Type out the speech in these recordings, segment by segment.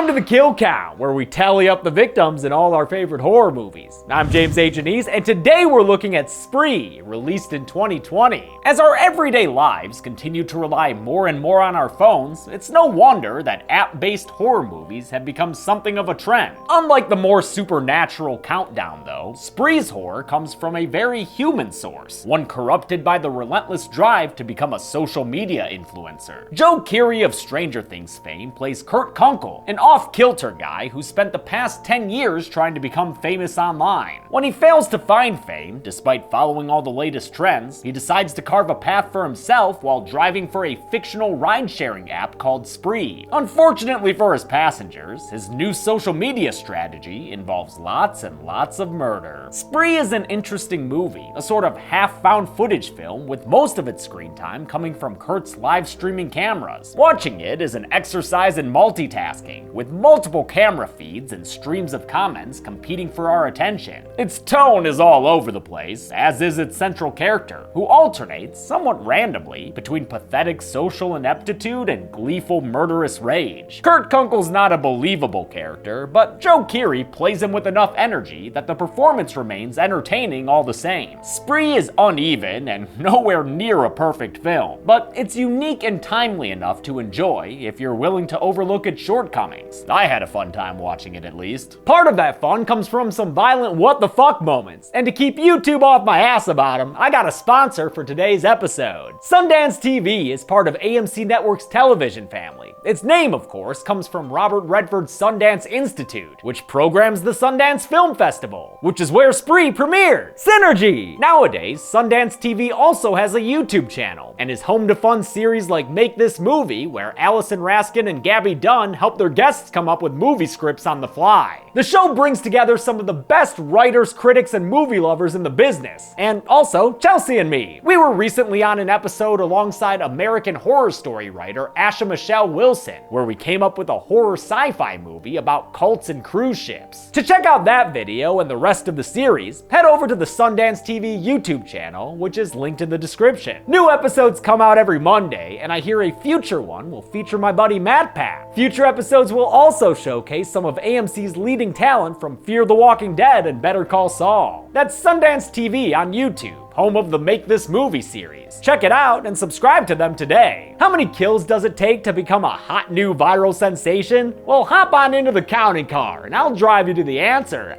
Welcome to the Kill Count, where we tally up the victims in all our favorite horror movies. I'm James H. and today we're looking at Spree, released in 2020. As our everyday lives continue to rely more and more on our phones, it's no wonder that app-based horror movies have become something of a trend. Unlike the more supernatural countdown though, Spree's horror comes from a very human source, one corrupted by the relentless drive to become a social media influencer. Joe Keery of Stranger Things fame plays Kurt Kunkel, an off-kilter guy who spent the past 10 years trying to become famous online. When he fails to find fame, despite following all the latest trends, he decides to carve a path for himself while driving for a fictional ride-sharing app called Spree. Unfortunately for his passengers, his new social media strategy involves lots and lots of murder. Spree is an interesting movie, a sort of half-found footage film with most of its screen time coming from Kurt's live streaming cameras. Watching it is an exercise in multitasking, with multiple camera feeds and streams of comments competing for our attention. Its tone is all over the place, as is its central character, who alternates, somewhat randomly, between pathetic social ineptitude and gleeful murderous rage. Kurt Kunkel's not a believable character, but Joe Keery plays him with enough energy that the performance remains entertaining all the same. Spree is uneven and nowhere near a perfect film, but it's unique and timely enough to enjoy if you're willing to overlook its shortcomings. I had a fun time watching it, at least. Part of that fun comes from some violent what the fuck moments, and to keep YouTube off my ass about them, I got a sponsor for today's episode. SundanceTV is part of AMC Network's television family. Its name, of course, comes from Robert Redford's Sundance Institute, which programs the Sundance Film Festival, which is where Spree premiered. Synergy! Nowadays, SundanceTV also has a YouTube channel, and is home to fun series like Make This Movie, where Allison Raskin and Gabby Dunn help their guests come up with movie scripts on the fly. The show brings together some of the best writers, critics, and movie lovers in the business, and also Chelsea and me. We were recently on an episode alongside American Horror Story writer Asha Michelle Wilson, where we came up with a horror sci-fi movie about cults and cruise ships. To check out that video and the rest of the series, head over to the SundanceTV YouTube channel, which is linked in the description. New episodes come out every Monday, and I hear a future one will feature my buddy MatPat. Future episodes will also showcase some of AMC's leading talent from Fear the Walking Dead and Better Call Saul. That's SundanceTV on YouTube, home of the Make This Movie series. Check it out and subscribe to them today. How many kills does it take to become a hot new viral sensation? Well, hop on into the counting car and I'll drive you to the answer.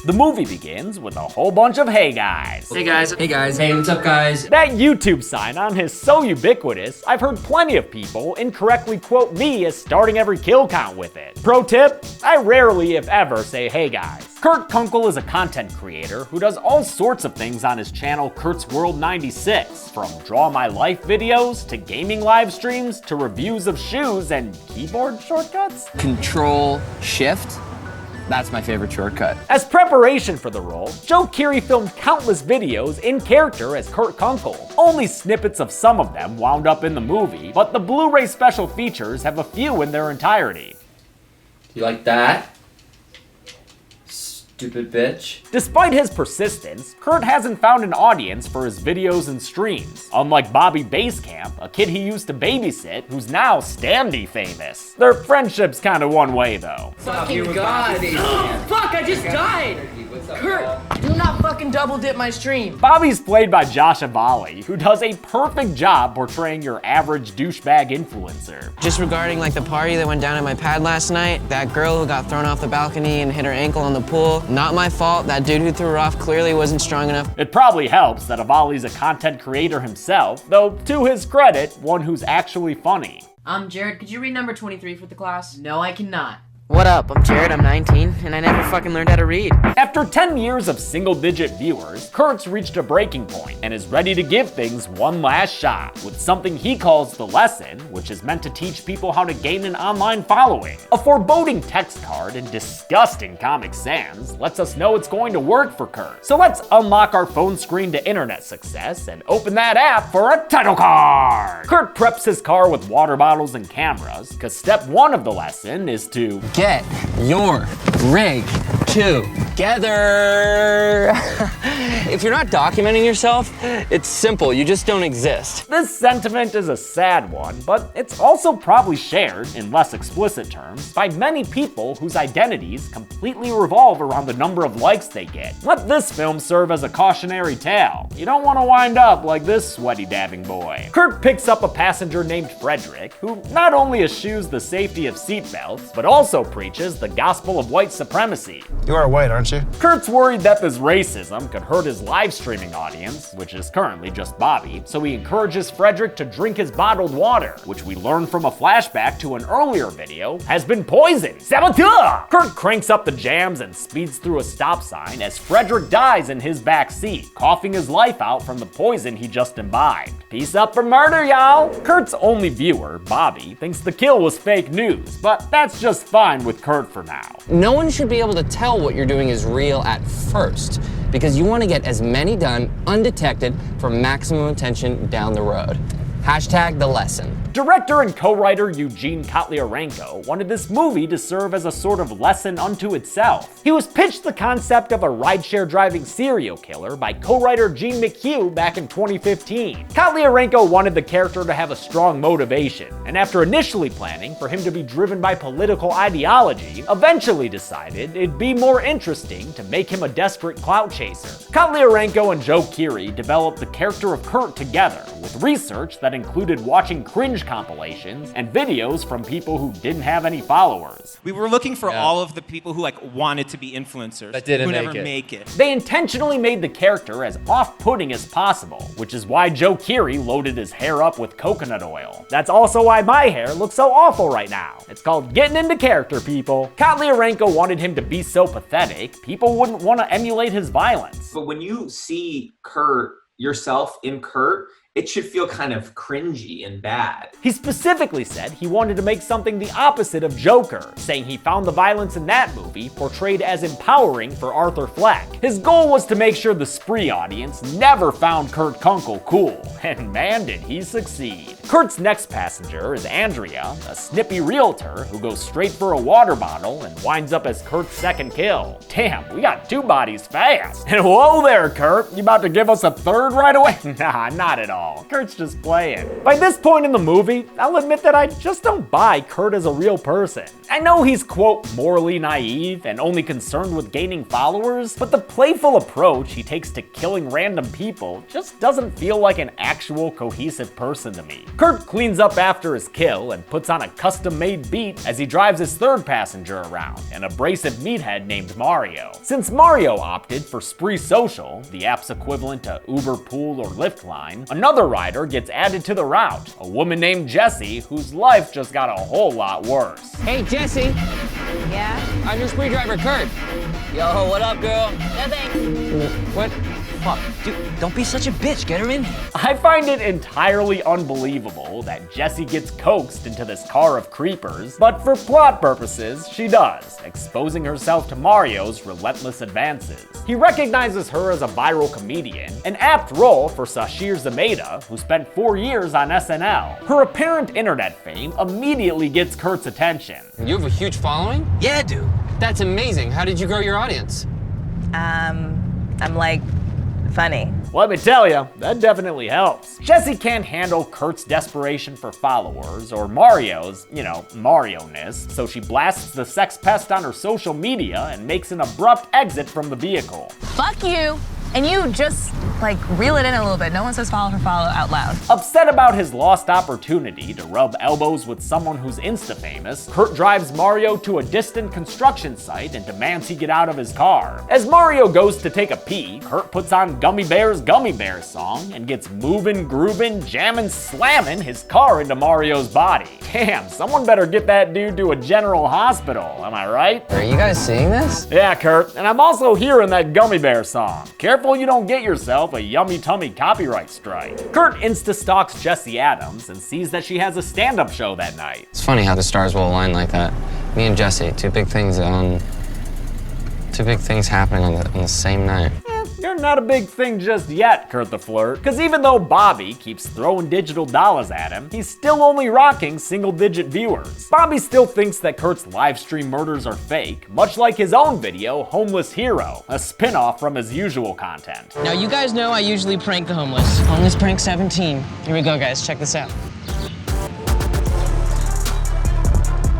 The movie begins with a whole bunch of "Hey guys." Hey guys. Hey guys. Hey, what's up guys? That YouTube sign-on is so ubiquitous, I've heard plenty of people incorrectly quote me as starting every kill count with it. Pro tip, I rarely, if ever, say "Hey guys." Kurt Kunkel is a content creator who does all sorts of things on his channel Kurt's World 96, from Draw My Life videos, to gaming live streams, to reviews of shoes and keyboard shortcuts. Control Shift. That's my favorite shortcut. As preparation for the role, Joe Keery filmed countless videos in character as Kurt Kunkel. Only snippets of some of them wound up in the movie, but the Blu-ray special features have a few in their entirety. You like that? Stupid bitch. Despite his persistence, Kurt hasn't found an audience for his videos and streams. Unlike Bobby Basecamp, a kid he used to babysit who's now Standy famous. Their friendship's kinda one way though. Fucking God! Oh, fuck, I just died! Kurt, do not fucking double dip my stream. Bobby's played by Josh Avali, who does a perfect job portraying your average douchebag influencer. Just regarding like the party that went down at my pad last night, that girl who got thrown off the balcony and hit her ankle on the pool, not my fault. That dude who threw her off clearly wasn't strong enough. It probably helps that Avali's a content creator himself, though to his credit, one who's actually funny. Jared, could you read number 23 for the class? No, I cannot. What up? I'm Jared, I'm 19, and I never fucking learned how to read. After 10 years of single-digit viewers, Kurt's reached a breaking point and is ready to give things one last shot with something he calls The Lesson, which is meant to teach people how to gain an online following. A foreboding text card and disgusting Comic Sans lets us know it's going to work for Kurt. So let's unlock our phone screen to internet success and open that app for a title card. Kurt preps his car with water bottles and cameras, because step 1 of the lesson is to Get your rig Together. If you're not documenting yourself, it's simple. You just don't exist. This sentiment is a sad one, but it's also probably shared, in less explicit terms, by many people whose identities completely revolve around the number of likes they get. Let this film serve as a cautionary tale. You don't want to wind up like this sweaty dabbing boy. Kurt picks up a passenger named Frederick, who not only eschews the safety of seatbelts, but also preaches the gospel of white supremacy. You are white, aren't you? Kurt's worried that this racism could hurt his live streaming audience, which is currently just Bobby, so he encourages Frederick to drink his bottled water, which we learn from a flashback to an earlier video has been poisoned. Saboteur! Kurt cranks up the jams and speeds through a stop sign as Frederick dies in his back seat, coughing his life out from the poison he just imbibed. Peace up for murder, y'all! Kurt's only viewer, Bobby, thinks the kill was fake news, but that's just fine with Kurt for now. No one should be able to tell what you're doing is real at first, because you want to get as many done undetected for maximum attention down the road. Hashtag the lesson. Director and co-writer Eugene Kotlyarenko wanted this movie to serve as a sort of lesson unto itself. He was pitched the concept of a rideshare driving serial killer by co-writer Gene McHugh back in 2015. Kotlyarenko wanted the character to have a strong motivation, and after initially planning for him to be driven by political ideology, eventually decided it'd be more interesting to make him a desperate clout chaser. Kotlyarenko and Joe Keery developed the character of Kurt together, with research that included watching cringe compilations and videos from people who didn't have any followers. We were looking for all of the people who wanted to be influencers, but didn't who make never it. make it. They intentionally made the character as off-putting as possible, which is why Joe Keery loaded his hair up with coconut oil. That's also why my hair looks so awful right now. It's called getting into character, people. Kotlyarenko wanted him to be so pathetic, people wouldn't want to emulate his violence. But when you see Kurt, yourself in Kurt, it should feel kind of cringy and bad. He specifically said he wanted to make something the opposite of Joker, saying he found the violence in that movie portrayed as empowering for Arthur Fleck. His goal was to make sure the Spree audience never found Kurt Kunkel cool, and man did he succeed. Kurt's next passenger is Andrea, a snippy realtor who goes straight for a water bottle and winds up as Kurt's second kill. Damn, we got two bodies fast. And whoa there, Kurt, you about to give us a third right away? Nah, not at all. Kurt's just playing. By this point in the movie, I'll admit that I just don't buy Kurt as a real person. I know he's, quote, morally naive and only concerned with gaining followers, but the playful approach he takes to killing random people just doesn't feel like an actual cohesive person to me. Kurt cleans up after his kill and puts on a custom-made beat as he drives his third passenger around, an abrasive meathead named Mario. Since Mario opted for Spree Social, the app's equivalent to Uber Pool or Lyft Line, another rider gets added to the route, a woman named Jessie, whose life just got a whole lot worse. Hey, Jesse. Yeah? I'm your Spree driver, Kurt. Yo, what up, girl? Nothing. What? Fuck. Dude, don't be such a bitch. Get her in here. I find it entirely unbelievable that Jessie gets coaxed into this car of creepers, but for plot purposes, she does, exposing herself to Mario's relentless advances. He recognizes her as a viral comedian, an apt role for Sashir Zameda, who spent 4 years on SNL. Her apparent internet fame immediately gets Kurt's attention. You have a huge following? Yeah, dude. That's amazing. How did you grow your audience? I'm like, funny. Let me tell you, that definitely helps. Jessie can't handle Kurt's desperation for followers, or Mario's, Mario-ness, so she blasts the sex pest on her social media and makes an abrupt exit from the vehicle. Fuck you. And you just, reel it in a little bit. No one says follow for follow out loud. Upset about his lost opportunity to rub elbows with someone who's Insta-famous, Kurt drives Mario to a distant construction site and demands he get out of his car. As Mario goes to take a pee, Kurt puts on Gummy Bears song and gets moving, grooving, jamming, slamming his car into Mario's body. Damn, someone better get that dude to a general hospital, am I right? Are you guys seeing this? Yeah, Kurt, and I'm also hearing that Gummy Bear song. Careful you don't get yourself a yummy tummy copyright strike. Kurt insta-stalks Jessie Adams and sees that she has a stand-up show that night. It's funny how the stars will align like that. Me and Jessie, two big things happening on the same night. you're not a big thing just yet, Kurt the Flirt. Cause even though Bobby keeps throwing digital dollars at him, he's still only rocking single-digit viewers. Bobby still thinks that Kurt's live stream murders are fake, much like his own video, Homeless Hero, a spin-off from his usual content. Now you guys know I usually prank the homeless. Homeless prank 17. Here we go, guys. Check this out.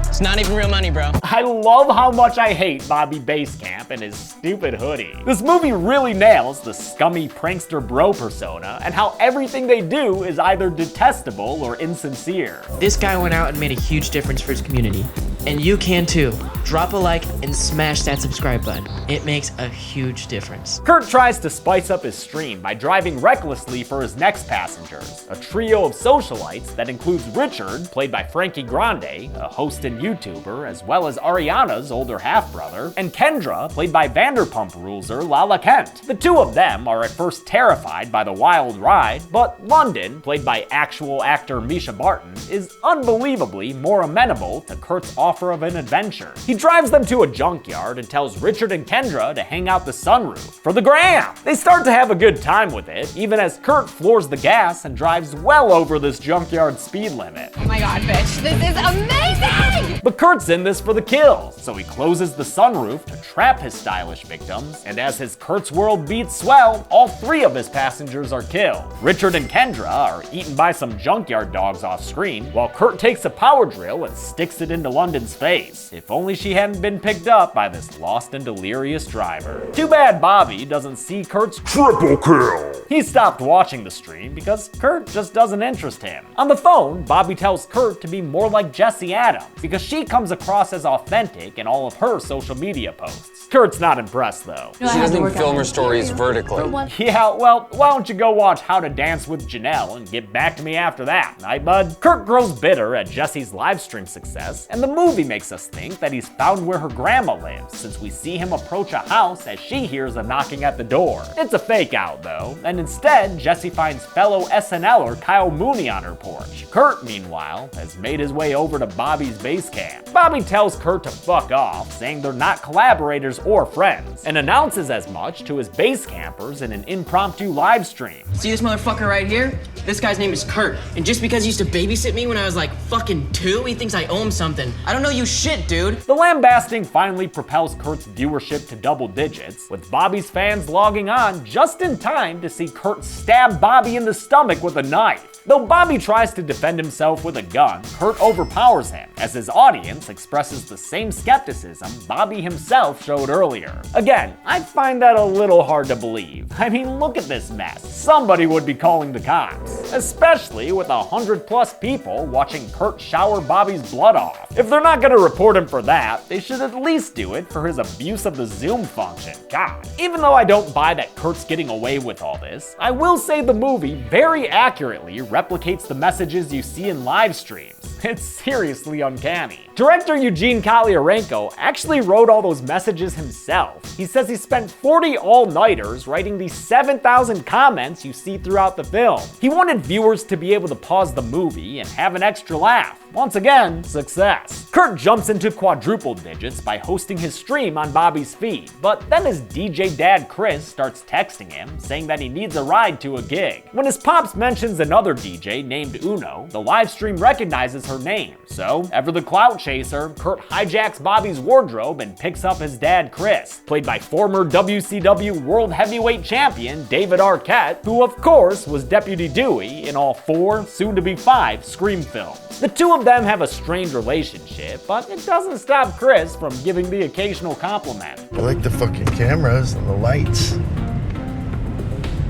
It's not even real money, bro. I love how much I hate Bobby Basecamp and his stupid hoodie. This movie really nails the scummy prankster bro persona and how everything they do is either detestable or insincere. This guy went out and made a huge difference for his community. And you can too. Drop a like and smash that subscribe button. It makes a huge difference. Kurt tries to spice up his stream by driving recklessly for his next passengers, a trio of socialites that includes Richard, played by FrankieJGrande, a host and YouTuber, as well as Ariana's older half-brother, and Kendra, played by Vanderpump Ruleser Lala Kent. The two of them are at first terrified by the wild ride, but London, played by actual actor Misha Barton, is unbelievably more amenable to Kurt's offer of an adventure. He drives them to a junkyard and tells Richard and Kendra to hang out the sunroof for the gram. They start to have a good time with it, even as Kurt floors the gas and drives well over this junkyard speed limit. Oh my god, bitch, this is amazing! But Kurt's in this for the kills, so he closes the sunroof to trap his stylish victims, and as his Kurt's world beats swell, all three of his passengers are killed. Richard and Kendra are eaten by some junkyard dogs off screen, while Kurt takes a power drill and sticks it into London's face. If only she hadn't been picked up by this lost and delirious driver. Too bad Bobby doesn't see Kurt's triple kill. He stopped watching the stream because Kurt just doesn't interest him. On the phone, Bobby tells Kurt to be more like Jesse Adams because she comes across as authentic in all of her social media posts. Kurt's not impressed though. She doesn't film her stories vertically. Yeah, well, why don't you go watch How to Dance with Janelle and get back to me after that, right, bud? Kurt grows bitter at Jesse's live stream success, and the movie makes us think that he's found where her grandma lives, since we see him approach a house as she hears a knocking at the door. It's a fake out though, and instead, Jesse finds fellow SNLer Kyle Mooney on her porch. Kurt, meanwhile, has made his way over to Bobby's base camp. Bobby tells Kurt to fuck off, saying they're not collaborators or friends, and announces as much to his base campers in an impromptu live stream. See this motherfucker right here? This guy's name is Kurt, and just because he used to babysit me when I was like fucking 2, he thinks I owe him something. I don't know you shit, dude. The lambasting finally propels Kurt's viewership to double digits, with Bobby's fans logging on just in time to see Kurt stab Bobby in the stomach with a knife. Though Bobby tries to defend himself with a gun, Kurt overpowers him, as his audience expresses the same skepticism Bobby himself showed earlier. Again, I find that a little hard to believe. I mean, look at this mess. Somebody would be calling the cops, especially with 100+ people watching Kurt shower Bobby's blood off. If they're not gonna report him for that, they should at least do it for his abuse of the Zoom function. God. Even though I don't buy that Kurt's getting away with all this, I will say the movie very accurately replicates the messages you see in live streams. It's seriously uncanny. Director Eugene Kotlyarenko actually wrote all those messages himself. He says he spent 40 all-nighters writing the 7,000 comments you see throughout the film. He wanted viewers to be able to pause the movie and have an extra laugh. Once again, success. Kurt jumps into quadruple digits by hosting his stream on Bobby's feed, but then his DJ dad Chris starts texting him saying that he needs a ride to a gig. When his pops mentions another DJ named Uno, the live stream recognizes her name. So, ever the clout chaser, Kurt hijacks Bobby's wardrobe and picks up his dad Chris, played by former WCW World Heavyweight Champion David Arquette, who of course was Deputy Dewey in all 4, soon to be 5, Scream films. The two of them have a strained relationship, but it doesn't stop Chris from giving the occasional compliment. I like the fucking cameras and the lights.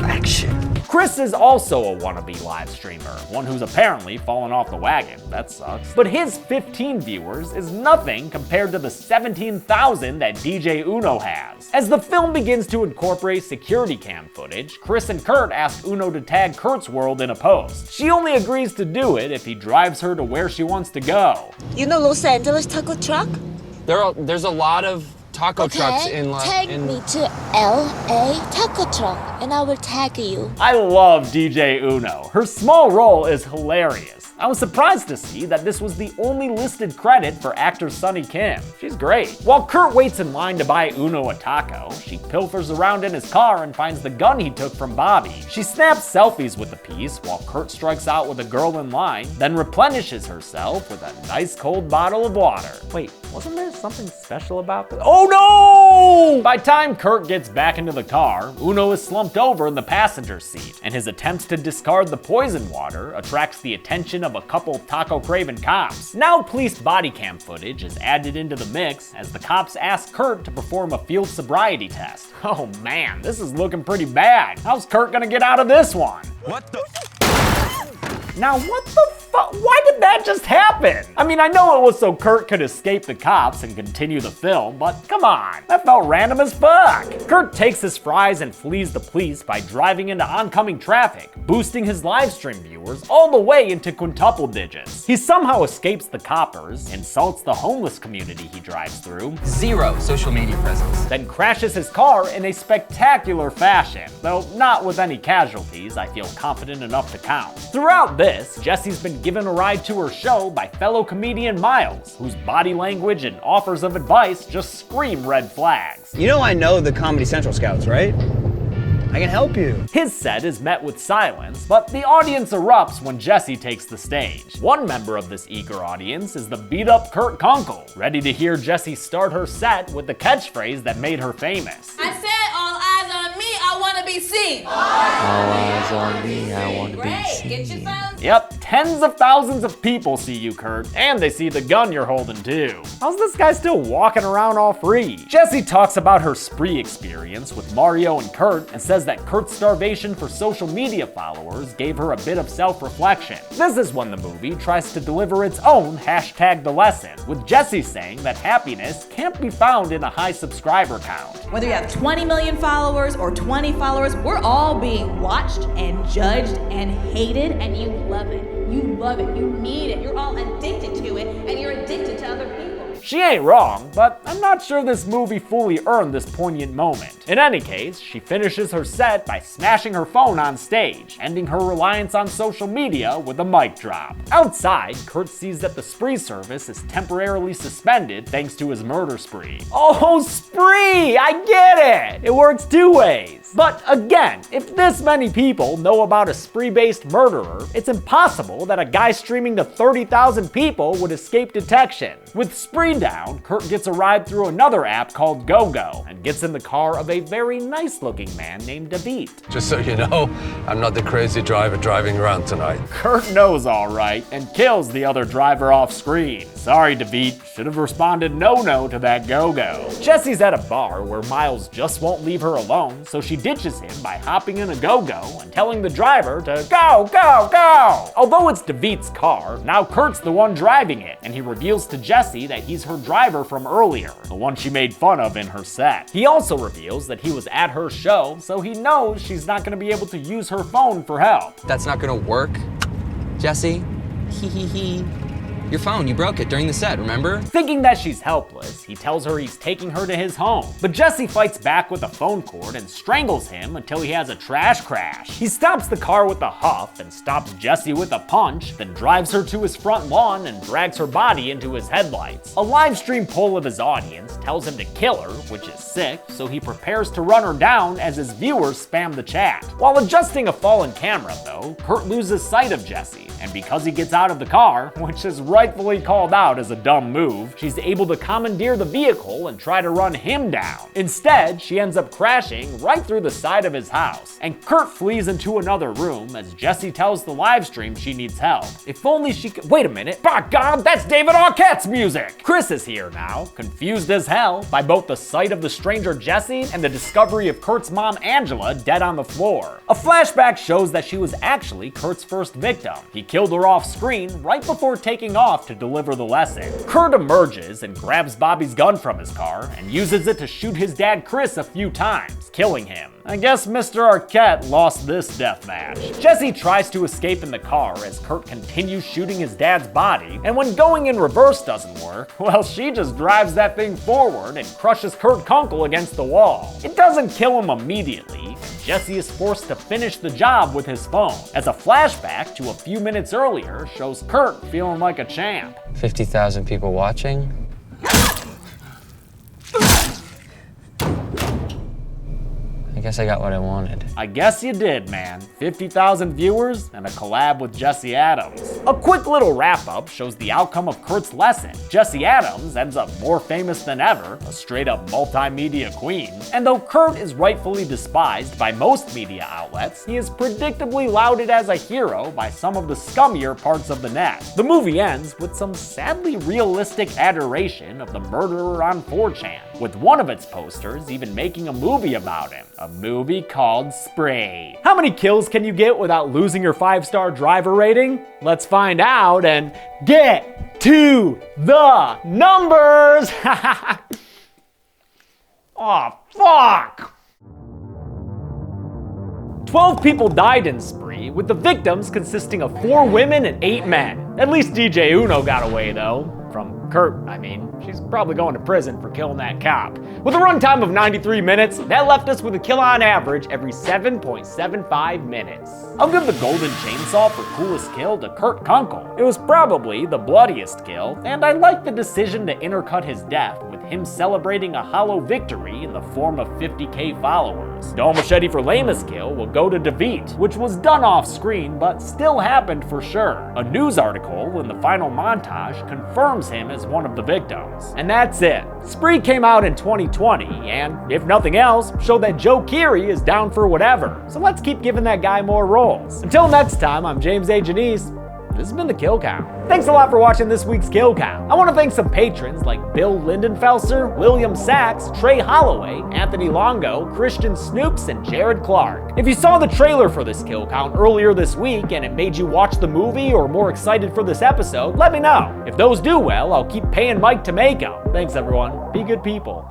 Action. Chris is also a wannabe live streamer, one who's apparently fallen off the wagon. That sucks. But his 15 viewers is nothing compared to the 17,000 that DJ Uno has. As the film begins to incorporate security cam footage, Chris and Kurt ask Uno to tag Kurt's world in a post. She only agrees to do it if he drives her to where she wants to go. You know Los Angeles taco truck? There's a lot of taco trucks in Take me to LA taco truck and I will tag you. I love DJ Uno. Her small role is hilarious. I was surprised to see that this was the only listed credit for actor Sunny Kim. She's great. While Kurt waits in line to buy Uno a taco, she pilfers around in his car and finds the gun he took from Bobby. She snaps selfies with the piece while Kurt strikes out with a girl in line, then replenishes herself with a nice cold bottle of water. Wait, wasn't there something special about this? Oh no! By time Kurt gets back into the car, Uno is slumped over in the passenger seat, and his attempts to discard the poison water attracts the attention of a couple taco-craving cops. Now police body cam footage is added into the mix as the cops ask Kurt to perform a field sobriety test. Oh man, this is looking pretty bad. How's Kurt gonna get out of this one? What the? Now what the fuck? Why did that just happen? I mean, I know it was so Kurt could escape the cops and continue the film, but come on, that felt random as fuck. Kurt takes his fries and flees the police by driving into oncoming traffic, boosting his live stream viewers all the way into quintuple digits. He somehow escapes the coppers, insults the homeless community he drives through, 0 social media presence. then crashes his car in a spectacular fashion, though not with any casualties I feel confident enough to count. Throughout this, Jesse's been given a ride to her show by fellow comedian Miles, whose body language and offers of advice just scream red flags. You know I know the Comedy Central scouts, right? I can help you. His set is met with silence, but the audience erupts when Jesse takes the stage. One member of this eager audience is the beat-up Kurt Kunkel, ready to hear Jesse start her set with the catchphrase that made her famous. I said all eyes on me, I want to be seen. All eyes on me, I want to be Great, seen. get your phones. Yep, tens of thousands of people see you, Kurt, and they see the gun you're holding too. How's this guy still walking around all free? Jessie talks about her spree experience with Mario and Kurt and says that Kurt's starvation for social media followers gave her a bit of self-reflection. This is when the movie tries to deliver its own hashtag the lesson, with Jessie saying that happiness can't be found in a high subscriber count. Whether you have 20 million followers or 20 followers, we're all being watched and judged and hated, and you love it. You love it. You need it. You're all addicted to it, and you're addicted to other people. She ain't wrong, but I'm not sure this movie fully earned this poignant moment. In any case, she finishes her set by smashing her phone on stage, ending her reliance on social media with a mic drop. Outside, Kurt sees that the spree service is temporarily suspended thanks to his murder spree. Oh, spree! I get it! It works two ways. But again, if this many people know about a spree-based murderer, it's impossible that a guy streaming to 30,000 people would escape detection. With spree down, Kurt gets a ride through another app called GoGo and gets in the car of a very nice-looking man named David. Just so you know, I'm not the crazy driver driving around tonight. Kurt knows all right and kills the other driver off screen. Sorry, David, should have responded no to that GoGo. Jessie's at a bar where Miles just won't leave her alone, so she ditches him by hopping in a GoGo and telling the driver to go, go, go! Although it's David's car, now Kurt's the one driving it, and he reveals to Jessie that he's her driver from earlier, the one she made fun of in her set. He also reveals that he was at her show, so he knows she's not gonna be able to use her phone for help. That's not gonna work, Jesse. Hee. Your phone, you broke it during the set, remember? Thinking that she's helpless, he tells her he's taking her to his home. But Jesse fights back with a phone cord and strangles him until he has a trash crash. He stops the car with a huff and stops Jesse with a punch, then drives her to his front lawn and drags her body into his headlights. A live stream poll of his audience tells him to kill her, which is sick, so he prepares to run her down as his viewers spam the chat. While adjusting a fallen camera though, Kurt loses sight of Jesse, and because he gets out of the car, which is rightfully called out as a dumb move, she's able to commandeer the vehicle and try to run him down. Instead, she ends up crashing right through the side of his house, and Kurt flees into another room as Jesse tells the livestream she needs help. If only she could— wait a minute, by God, that's David Arquette's music! Chris is here now, confused as hell by both the sight of the stranger Jesse and the discovery of Kurt's mom Angela dead on the floor. A flashback shows that she was actually Kurt's first victim. He killed her off screen right before taking off to deliver the lesson. Kurt emerges and grabs Bobby's gun from his car and uses it to shoot his dad Chris a few times, killing him. I guess Mr. Arquette lost this deathmatch. Jesse tries to escape in the car as Kurt continues shooting his dad's body, and when going in reverse doesn't work, well, she just drives that thing forward and crushes Kurt Kunkel against the wall. It doesn't kill him immediately, and Jesse is forced to finish the job with his phone, as a flashback to a few minutes earlier shows Kurt feeling like a champ. 50,000 people watching. I guess I got what I wanted. I guess you did, man. 50,000 viewers and a collab with Jesse Adams. A quick little wrap-up shows the outcome of Kurt's lesson. Jesse Adams ends up more famous than ever, a straight-up multimedia queen. And though Kurt is rightfully despised by most media outlets, he is predictably lauded as a hero by some of the scummier parts of the net. The movie ends with some sadly realistic adoration of the murderer on 4chan, with one of its posters even making a movie about him. A movie called Spree. How many kills can you get without losing your 5-star driver rating? Let's find out and get to the numbers! Aw, fuck! 12 people died in Spree, with the victims consisting of 4 women and 8 men. At least DJ Uno got away though. From Kurt, I mean. She's probably going to prison for killing that cop. With a runtime of 93 minutes, that left us with a kill on average every 7.75 minutes. I'll give the golden chainsaw for coolest kill to Kurt Kunkel. It was probably the bloodiest kill, and I like the decision to intercut his death with him celebrating a hollow victory in the form of 50k followers. No machete for lamest kill will go to DeVete, which was done off screen but still happened for sure. A news article in the final montage confirms him as one of the victims. And that's it. Spree came out in 2020, and if nothing else, showed that Joe Keery is down for whatever. So let's keep giving that guy more roles. Until next time, I'm James A. Janice. This has been the Kill Count. Thanks a lot for watching this week's Kill Count. I want to thank some patrons like Bill Lindenfelser, William Sachs, Trey Holloway, Anthony Longo, Christian Snoops, and Jared Clark. If you saw the trailer for this Kill Count earlier this week and it made you watch the movie or more excited for this episode, let me know. If those do well, I'll keep paying Mike to make them. Thanks everyone. Be good people.